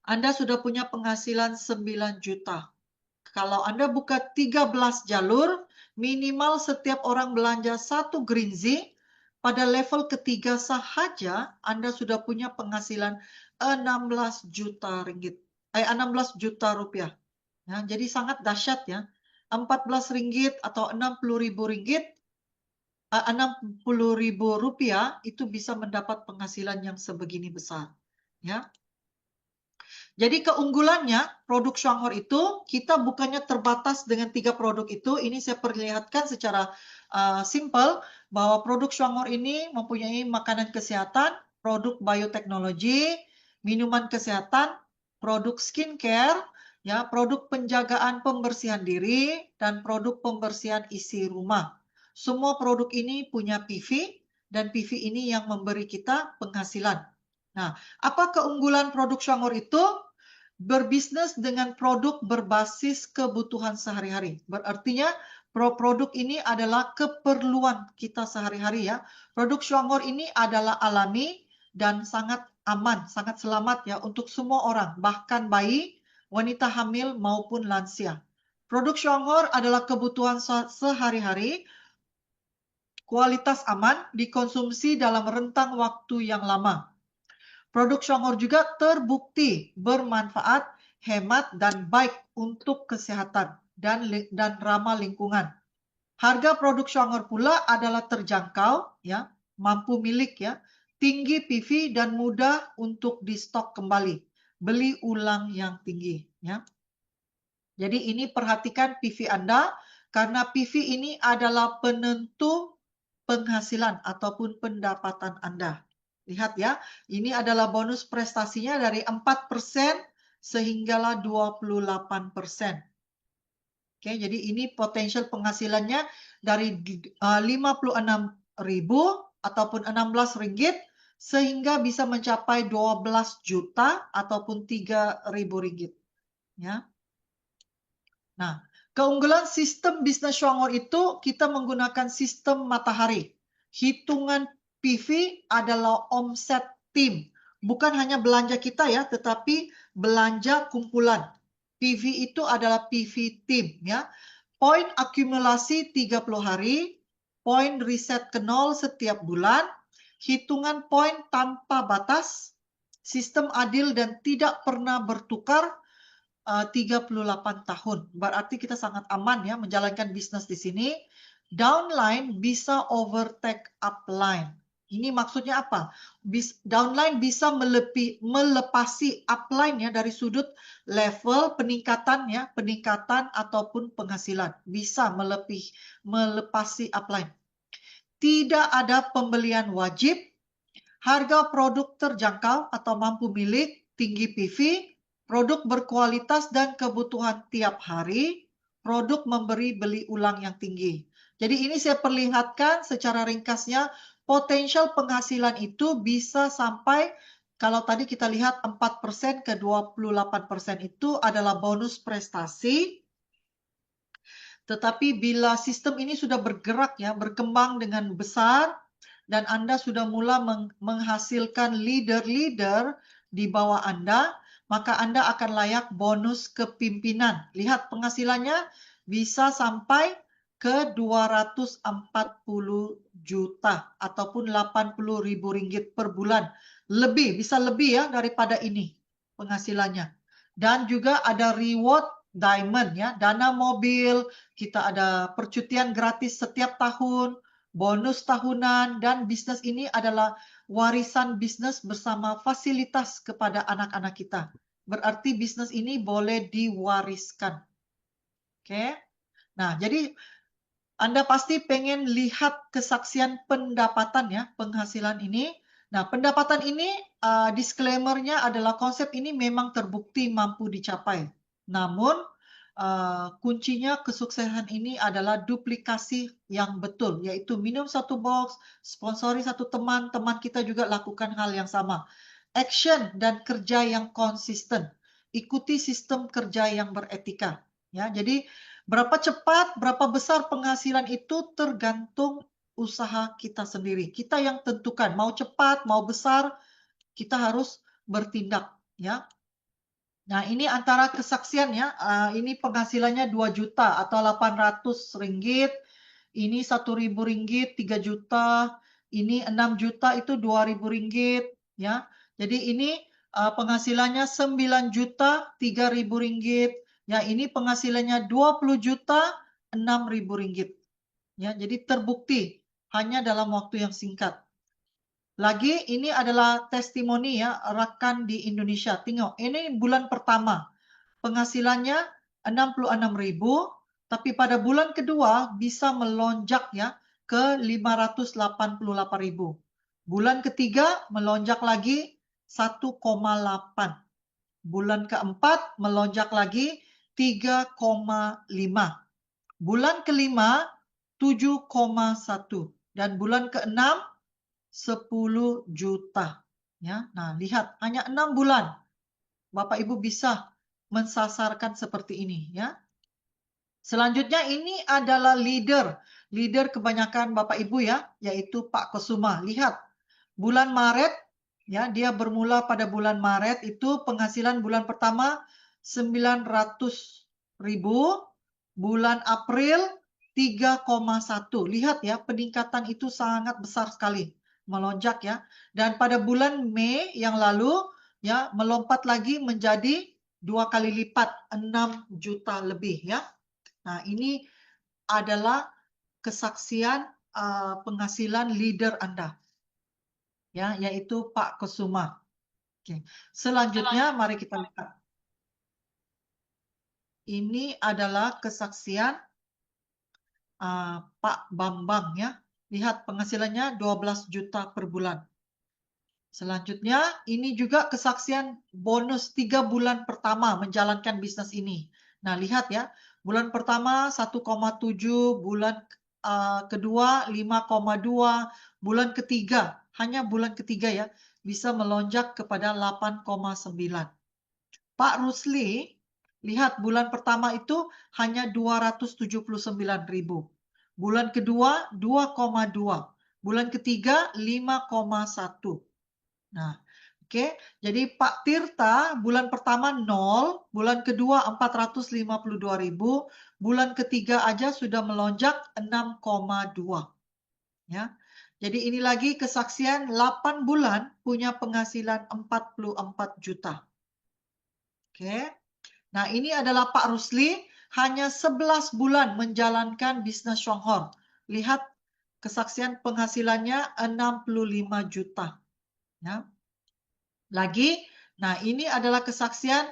Anda sudah punya penghasilan 9 juta. Kalau Anda buka 13 jalur, minimal setiap orang belanja 1 Green Z, pada level ketiga sahaja Anda sudah punya penghasilan 16 juta ringgit. 16 juta rupiah. Ya, jadi sangat dahsyat ya. Rp14 atau Rp60.000, Rp60.000 itu bisa mendapat penghasilan yang sebegini besar. Ya. Jadi keunggulannya produk Shuanghor itu kita bukannya terbatas dengan 3 produk itu. Ini saya perlihatkan secara simple bahwa produk Shuanghor ini mempunyai makanan kesehatan, produk bioteknologi, minuman kesehatan, produk skincare, ya, produk penjagaan pembersihan diri, dan produk pembersihan isi rumah. Semua produk ini punya PV, dan PV ini yang memberi kita penghasilan. Nah, apa keunggulan produk Shuanghor itu? Berbisnis dengan produk berbasis kebutuhan sehari-hari. Berartinya produk ini adalah keperluan kita sehari-hari ya. Produk Shuanghor ini adalah alami dan sangat aman, sangat selamat ya untuk semua orang, bahkan bayi, wanita hamil maupun lansia. Produk Shuanghor adalah kebutuhan sehari-hari, kualitas aman, dikonsumsi dalam rentang waktu yang lama. Produk Shuanghor juga terbukti bermanfaat, hemat, dan baik untuk kesehatan dan ramah lingkungan. Harga produk Shuanghor pula adalah terjangkau, ya, mampu milik ya, tinggi PV dan mudah untuk di stok kembali. Beli ulang yang tinggi, ya. Jadi ini perhatikan PV Anda karena PV ini adalah penentu penghasilan ataupun pendapatan Anda. Lihat ya, ini adalah bonus prestasinya dari 4% sehinggalah 28%. Oke, jadi ini potensial penghasilannya dari 56.000 ataupun 16 ringgit sehingga bisa mencapai 12 juta ataupun 3.000 ringgit. Ya. Nah, Keunggulan sistem bisnis Shuangor itu kita menggunakan sistem matahari. Hitungan PV adalah omset tim. Bukan hanya belanja kita ya, tetapi belanja kumpulan. PV itu adalah PV tim ya. Poin akumulasi 30 hari, poin riset ke nol setiap bulan, hitungan poin tanpa batas, sistem adil dan tidak pernah bertukar, 38 tahun. Berarti kita sangat aman ya menjalankan bisnis di sini. Downline bisa overtake upline. Ini maksudnya apa? Downline bisa melepasi upline ya dari sudut level peningkatan ya, peningkatan ataupun penghasilan. Bisa melepasi upline. Tidak ada pembelian wajib, harga produk terjangkau atau mampu milik, tinggi PV, produk berkualitas dan kebutuhan tiap hari, produk memberi beli ulang yang tinggi. Jadi ini saya perlihatkan secara ringkasnya, potensial penghasilan itu bisa sampai, kalau tadi kita lihat 4% ke 28% itu adalah bonus prestasi. Tetapi bila sistem ini sudah bergerak ya, berkembang dengan besar, dan Anda sudah mula menghasilkan leader-leader di bawah Anda, maka Anda akan layak bonus kepimpinan. Lihat penghasilannya bisa sampai ke 240 juta ataupun 80 ribu ringgit per bulan. Bisa lebih ya daripada ini penghasilannya. Dan juga ada reward diamond ya, dana mobil, kita ada percutian gratis setiap tahun, bonus tahunan, dan bisnis ini adalah warisan bisnis bersama fasilitas kepada anak-anak kita. Berarti bisnis ini boleh diwariskan. Oke. Nah, jadi Anda pasti pengen lihat kesaksian pendapatan ya, penghasilan ini. Nah, pendapatan ini disclaimer-nya adalah konsep ini memang terbukti mampu dicapai. Namun kuncinya kesuksesan ini adalah duplikasi yang betul, yaitu minum satu box, sponsori satu teman, teman kita juga lakukan hal yang sama. Action dan kerja yang konsisten, ikuti sistem kerja yang beretika. Ya, jadi berapa cepat, berapa besar penghasilan itu tergantung usaha kita sendiri. Kita yang tentukan, mau cepat, mau besar, kita harus bertindak. Ya. Nah, ini antara kesaksian ya. Ini penghasilannya 2 juta atau 800 ringgit. Ini 1.000 ringgit, 3 juta. Ini 6 juta itu 2.000 ringgit ya. Jadi ini penghasilannya 9 juta, 3.000 ringgit. Ya, ini penghasilannya 20 juta, 6.000 ringgit. Ya, jadi terbukti hanya dalam waktu yang singkat. Lagi ini adalah testimoni ya rekan di Indonesia. Tengok, ini bulan pertama. Penghasilannya 66.000, tapi pada bulan kedua bisa melonjak ya ke 588.000. Bulan ketiga melonjak lagi 1,8. Bulan keempat melonjak lagi 3,5. Bulan kelima 7,1 dan bulan keenam 10 juta. Ya, nah lihat hanya 6 bulan Bapak Ibu bisa mensasarkan seperti ini ya. Selanjutnya ini adalah leader. Leader kebanyakan Bapak Ibu ya, yaitu Pak Kusuma. Lihat, bulan Maret ya, dia bermula pada bulan Maret itu penghasilan bulan pertama 900.000, bulan April 3,1. Lihat ya, peningkatan itu sangat besar sekali, melonjak ya. Dan pada bulan Mei yang lalu ya melompat lagi menjadi 2 kali lipat, 6 juta lebih ya. Nah, ini adalah kesaksian penghasilan leader Anda ya, yaitu Pak Kusuma. Oke. Selanjutnya mari kita lihat. Ini adalah kesaksian Pak Bambang ya. Lihat penghasilannya 12 juta per bulan. Selanjutnya, ini juga kesaksian bonus 3 bulan pertama menjalankan bisnis ini. Nah, lihat ya, bulan pertama 1,7, bulan kedua 5,2, bulan ketiga, hanya bulan ketiga ya, bisa melonjak kepada 8,9. Pak Rusli Lihat bulan pertama itu hanya 279.000. Bulan kedua 2,2. Bulan ketiga 5,1. Nah, oke. Jadi Pak Tirta bulan pertama 0, bulan kedua 452.000, bulan ketiga aja sudah melonjak 6,2 ya. Jadi ini lagi kesaksian 8 bulan punya penghasilan 44 juta. Oke. Nah, ini adalah Pak Rusli hanya 11 bulan menjalankan bisnis Shonghor. Lihat kesaksian penghasilannya 65 juta ya. Lagi, nah ini adalah kesaksian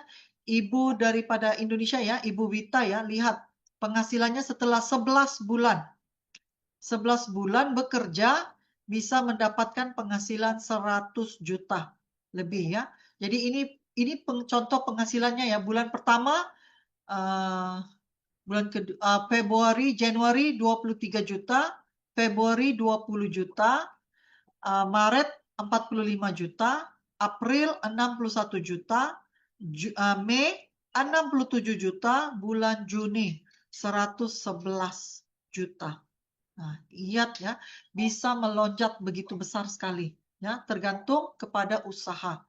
ibu daripada Indonesia ya, Ibu Wita ya. Lihat penghasilannya setelah 11 bulan. 11 bulan bekerja bisa mendapatkan penghasilan 100 juta lebih ya. Jadi ini contoh penghasilannya ya. Bulan pertama Februari, Januari 23 juta, Februari 20 juta, Maret 45 juta, April 61 juta, Mei 67 juta, bulan Juni 111 juta. Nah, lihat ya, bisa melonjak begitu besar sekali ya, tergantung kepada usaha.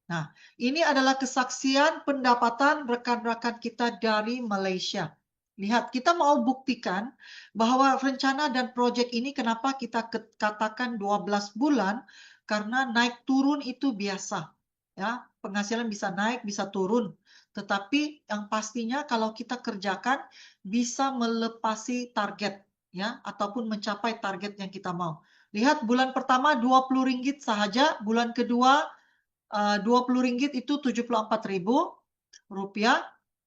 Nah, ini adalah kesaksian pendapatan rekan-rekan kita dari Malaysia. Lihat, kita mau buktikan bahwa rencana dan proyek ini kenapa kita katakan 12 bulan, karena naik turun itu biasa. Ya, penghasilan bisa naik, bisa turun. Tetapi yang pastinya kalau kita kerjakan bisa melepasi target ya ataupun mencapai target yang kita mau. Lihat bulan pertama RM20 sahaja, bulan kedua RM20 itu Rp74.000.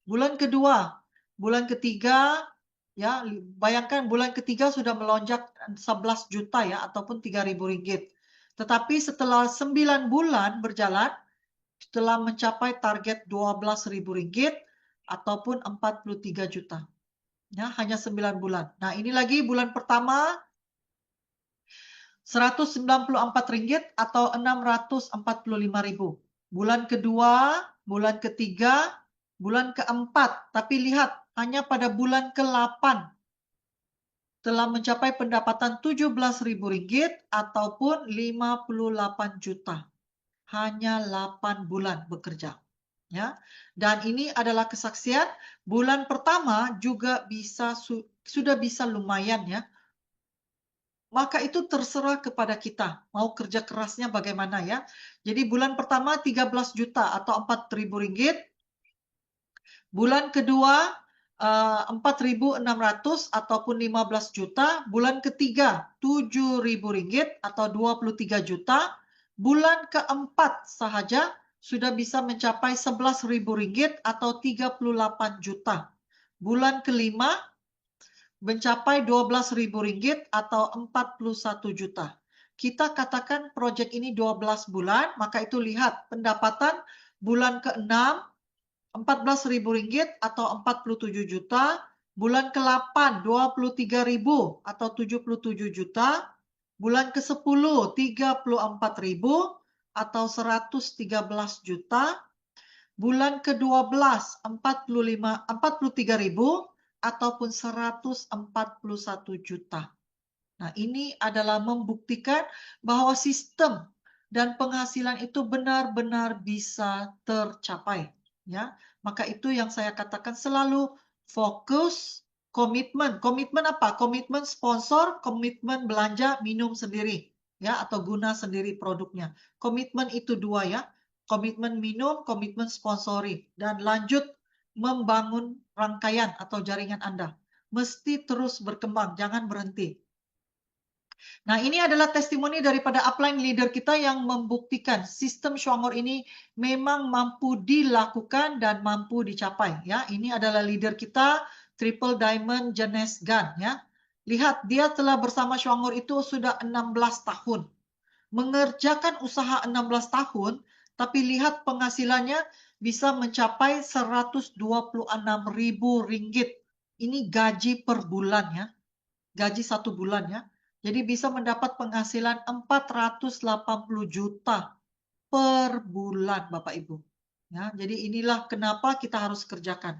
Bulan kedua, bulan ketiga, ya bayangkan bulan ketiga sudah melonjak 11 juta ya ataupun RM3.000. Tetapi setelah 9 bulan berjalan, setelah mencapai target RM12.000 ataupun 43 juta. Ya, hanya 9 bulan. Nah, ini lagi bulan pertama RM194 atau RM645.000. Bulan kedua, bulan ketiga, bulan keempat. Tapi lihat, hanya pada bulan ke-8 telah mencapai pendapatan RM17.000 ataupun 58 juta. Hanya 8 bulan bekerja. Ya. Dan ini adalah kesaksian bulan pertama juga sudah bisa lumayan ya. Maka itu terserah kepada kita, mau kerja kerasnya bagaimana ya. Jadi bulan pertama 13 juta atau RM4.000, bulan kedua 4.600 ataupun 15 juta, bulan ketiga RM7.000 atau 23 juta, bulan keempat sahaja sudah bisa mencapai RM11.000 atau 38 juta. Bulan kelima mencapai RM12.000 atau 41 juta. Kita katakan proyek ini 12 bulan, maka itu lihat pendapatan bulan ke-6 RM14.000 atau 47 juta, bulan ke-8 RM23.000 atau 77 juta, bulan ke-10 RM34.000 atau 113 juta, bulan ke-12 RM43.000 ataupun 141 juta. Nah, ini adalah membuktikan bahwa sistem dan penghasilan itu benar-benar bisa tercapai, ya. Maka itu yang saya katakan selalu fokus, komitmen. Komitmen apa? Komitmen sponsor, komitmen belanja minum sendiri, ya, atau guna sendiri produknya. Komitmen itu dua ya. Komitmen minum, komitmen sponsori, dan lanjut membangun rangkaian atau jaringan Anda. Mesti terus berkembang, jangan berhenti. Nah, ini adalah testimoni daripada upline leader kita yang membuktikan sistem Shonghor ini memang mampu dilakukan dan mampu dicapai. Ya, ini adalah leader kita, Triple Diamond Jenes Gan. Ya, lihat dia telah bersama Shonghor itu sudah 16 tahun, mengerjakan usaha 16 tahun, tapi lihat penghasilannya bisa mencapai Rp126.000. Ini gaji per bulan ya, gaji 1 bulan ya. Jadi bisa mendapat penghasilan 480 juta per bulan, Bapak Ibu. Ya, jadi inilah kenapa kita harus kerjakan.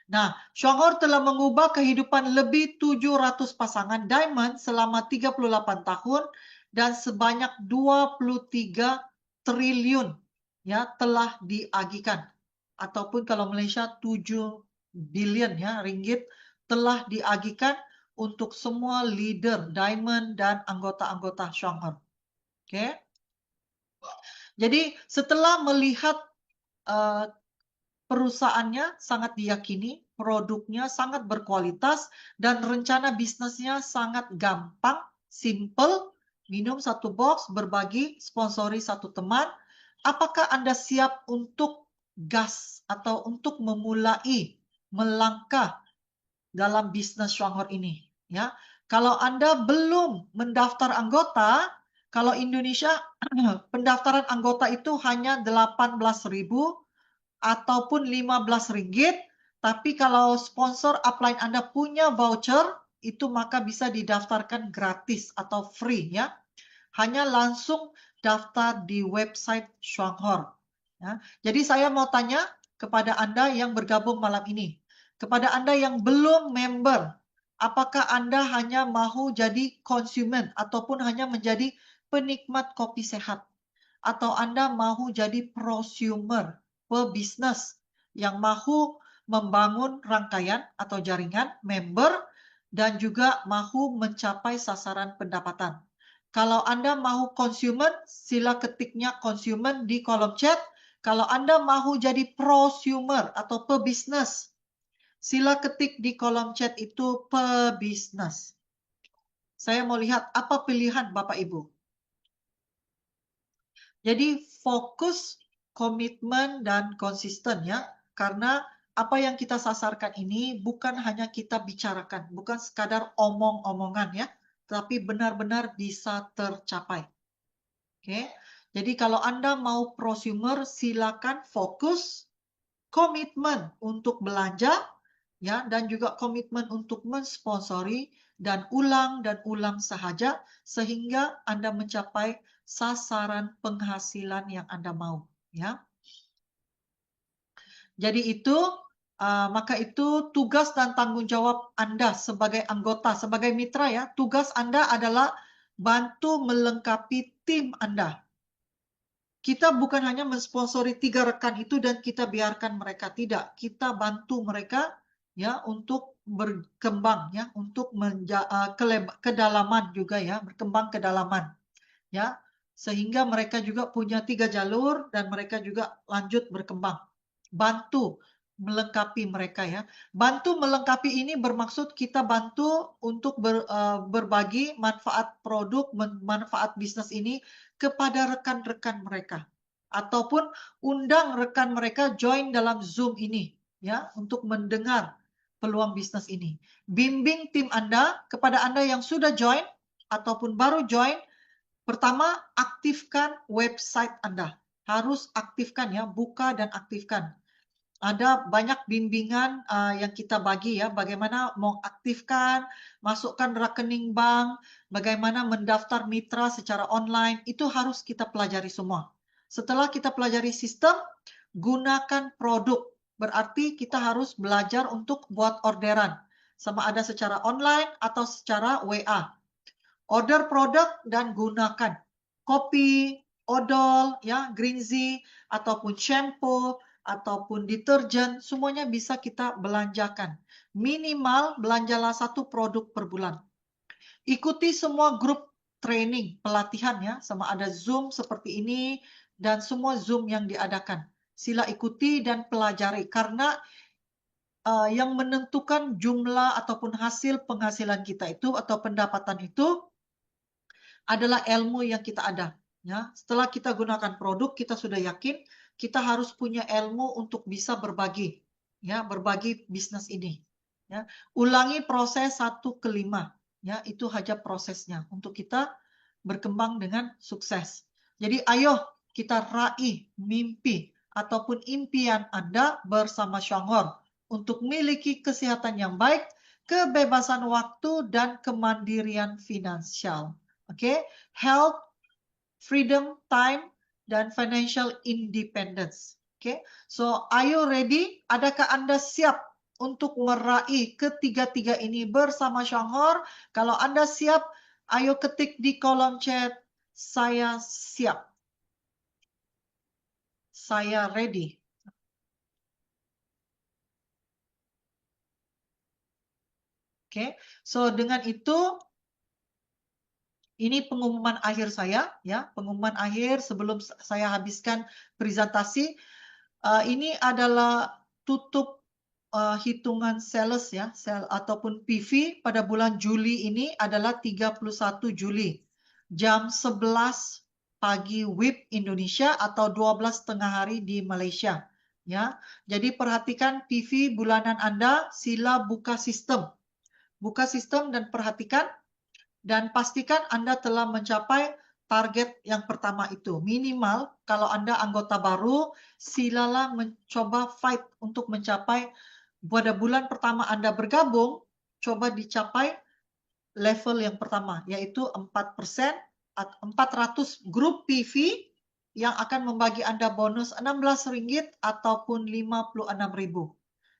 Nah, Shuanghor telah mengubah kehidupan lebih 700 pasangan diamond selama 38 tahun dan sebanyak 23 triliun ya telah diagihkan. Ataupun kalau Malaysia 7 billion ya ringgit telah diagihkan untuk semua leader diamond dan anggota-anggota Shuanghor. Oke. Jadi setelah melihat perusahaannya sangat diyakini, produknya sangat berkualitas, dan rencana bisnisnya sangat gampang, simple, minum satu box, berbagi, sponsori satu teman. Apakah Anda siap untuk gas atau untuk memulai melangkah dalam bisnis Shuanghor ini? Ya, kalau Anda belum mendaftar anggota, kalau Indonesia pendaftaran anggota itu hanya 18.000 ataupun Rp15. Tapi kalau sponsor upline Anda punya voucher, itu maka bisa didaftarkan gratis atau free ya. Hanya langsung daftar di website Shuanghor. Ya. Jadi saya mau tanya kepada Anda yang bergabung malam ini. Kepada Anda yang belum member, apakah Anda hanya mau jadi konsumen ataupun hanya menjadi penikmat kopi sehat? Atau Anda mau jadi prosumer, pebisnis yang mau membangun rangkaian atau jaringan member dan juga mau mencapai sasaran pendapatan. Kalau Anda mau konsumen, sila ketiknya konsumen di kolom chat. Kalau Anda mau jadi prosumer atau pebisnis, sila ketik di kolom chat itu pebisnis. Saya mau lihat apa pilihan Bapak Ibu. Jadi fokus, komitmen, dan konsisten ya. Karena apa yang kita sasarkan ini bukan hanya kita bicarakan, bukan sekadar omong-omongan ya, tapi benar-benar bisa tercapai. Oke. Jadi kalau Anda mau prosumer, silakan fokus, komitmen untuk belanja ya dan juga komitmen untuk mensponsori dan ulang sahaja sehingga Anda mencapai sasaran penghasilan yang Anda mau ya. Jadi itu maka itu tugas dan tanggung jawab Anda sebagai anggota, sebagai mitra ya. Tugas Anda adalah bantu melengkapi tim Anda. Kita bukan hanya mensponsori 3 rekan itu dan kita biarkan mereka, tidak. Kita bantu mereka ya untuk berkembang ya, untuk kedalaman juga ya, berkembang kedalaman ya. Sehingga mereka juga punya 3 jalur dan mereka juga lanjut berkembang. Bantu melengkapi mereka ya. Bantu melengkapi ini bermaksud kita bantu untuk berbagi manfaat produk, manfaat bisnis ini kepada rekan-rekan mereka. Ataupun undang rekan mereka join dalam Zoom ini ya untuk mendengar peluang bisnis ini. Bimbing tim Anda kepada Anda yang sudah join ataupun baru join. Pertama, aktifkan website Anda. Harus aktifkan ya, buka dan aktifkan. Ada banyak bimbingan yang kita bagi ya, bagaimana mengaktifkan, masukkan rekening bank, bagaimana mendaftar mitra secara online, itu harus kita pelajari semua. Setelah kita pelajari sistem, gunakan produk. Berarti kita harus belajar untuk buat orderan, sama ada secara online atau secara WA. Order produk dan gunakan kopi, odol, ya, Greenzy, ataupun shampoo, ataupun deterjen, semuanya bisa kita belanjakan. Minimal belanjalah 1 produk per bulan. Ikuti semua grup training, pelatihan ya, sama ada Zoom seperti ini dan semua Zoom yang diadakan. Sila ikuti dan pelajari karena yang menentukan jumlah ataupun hasil penghasilan kita itu atau pendapatan itu adalah ilmu yang kita ada. Ya, setelah kita gunakan produk, kita sudah yakin kita harus punya ilmu untuk bisa berbagi, ya, berbagi bisnis ini. Ya, ulangi proses 1 ke 5. Ya, itu saja prosesnya untuk kita berkembang dengan sukses. Jadi ayo kita raih mimpi ataupun impian Anda bersama Shuanghor untuk memiliki kesehatan yang baik, kebebasan waktu, dan kemandirian finansial. Oke, health, freedom, time, dan financial independence. Oke, so are you ready? Adakah Anda siap untuk meraih ketiga-tiga ini bersama Shanghor? Kalau Anda siap, ayo ketik di kolom chat, saya siap. Saya ready. Oke, so dengan itu, ini pengumuman akhir saya, ya, pengumuman akhir sebelum saya habiskan presentasi. Ini adalah tutup hitungan sales ya, ataupun PV pada bulan Juli ini adalah 31 Juli. Jam 11 pagi WIB Indonesia atau 12 tengah hari di Malaysia. Ya, jadi perhatikan PV bulanan Anda, sila buka sistem. Buka sistem dan perhatikan dan pastikan Anda telah mencapai target yang pertama itu. Minimal kalau Anda anggota baru, silalah mencoba fight untuk mencapai pada bulan pertama Anda bergabung, coba dicapai level yang pertama, yaitu 4%, 400 grup PV yang akan membagi Anda bonus Rp16 ataupun Rp56.000.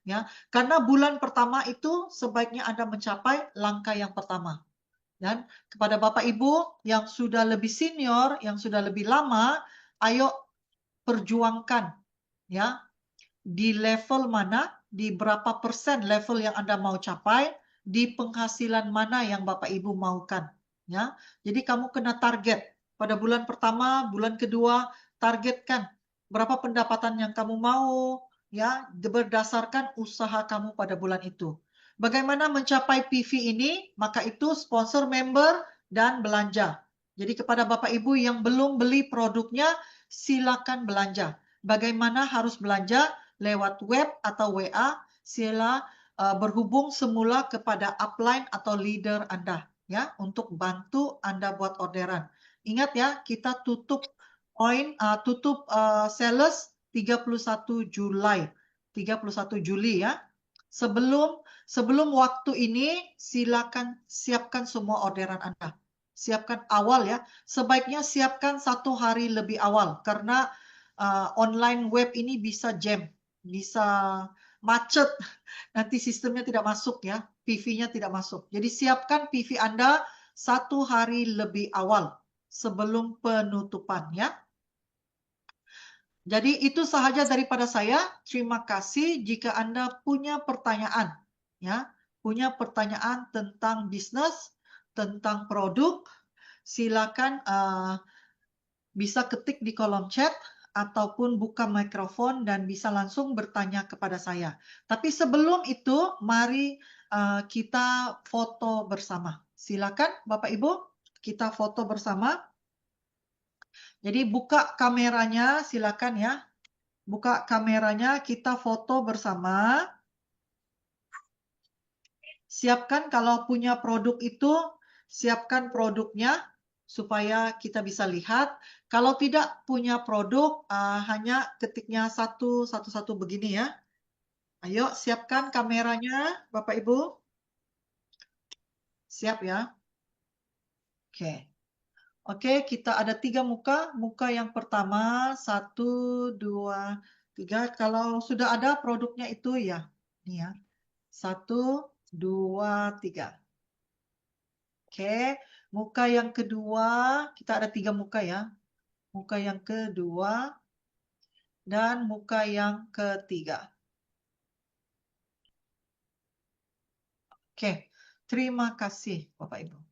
Ya, karena bulan pertama itu sebaiknya Anda mencapai langkah yang pertama. Dan kepada Bapak Ibu yang sudah lebih senior, yang sudah lebih lama, ayo perjuangkan ya di level mana, di berapa persen level yang Anda mau capai, di penghasilan mana yang Bapak Ibu maukan ya. Jadi kamu kena target pada bulan pertama, bulan kedua, targetkan berapa pendapatan yang kamu mau ya berdasarkan usaha kamu pada bulan itu. Bagaimana mencapai PV ini? Maka itu sponsor member dan belanja. Jadi kepada Bapak Ibu yang belum beli produknya, silakan belanja. Bagaimana harus belanja? Lewat web atau WA, sila berhubung semula kepada upline atau leader Anda ya untuk bantu Anda buat orderan. Ingat ya, kita tutup sales 31 Juli. 31 Juli ya. Sebelum waktu ini, silakan siapkan semua orderan Anda. Siapkan awal ya. Sebaiknya siapkan 1 hari lebih awal karena online web ini bisa jam, bisa macet. Nanti sistemnya tidak masuk ya, PV-nya tidak masuk. Jadi siapkan PV Anda 1 hari lebih awal sebelum penutupan ya. Jadi itu sahaja daripada saya. Terima kasih. Jika Anda punya pertanyaan, ya, punya pertanyaan tentang bisnis, tentang produk, silakan bisa ketik di kolom chat ataupun buka mikrofon dan bisa langsung bertanya kepada saya. Tapi sebelum itu, mari kita foto bersama. Silakan, Bapak Ibu, kita foto bersama. Jadi buka kameranya, silakan ya. Buka kameranya, kita foto bersama. Siapkan kalau punya produk itu, siapkan produknya supaya kita bisa lihat. Kalau tidak punya produk, hanya ketiknya satu-satu begini ya. Ayo siapkan kameranya, Bapak Ibu. Siap ya? Oke. Oke, kita ada 3 muka. Muka yang pertama, 1, 2, 3. Kalau sudah ada produknya itu ya. Ini ya. 1, 2, 3. Oke, muka yang kedua, kita ada 3 muka ya. Muka yang kedua dan muka yang ketiga. Oke, terima kasih Bapak Ibu.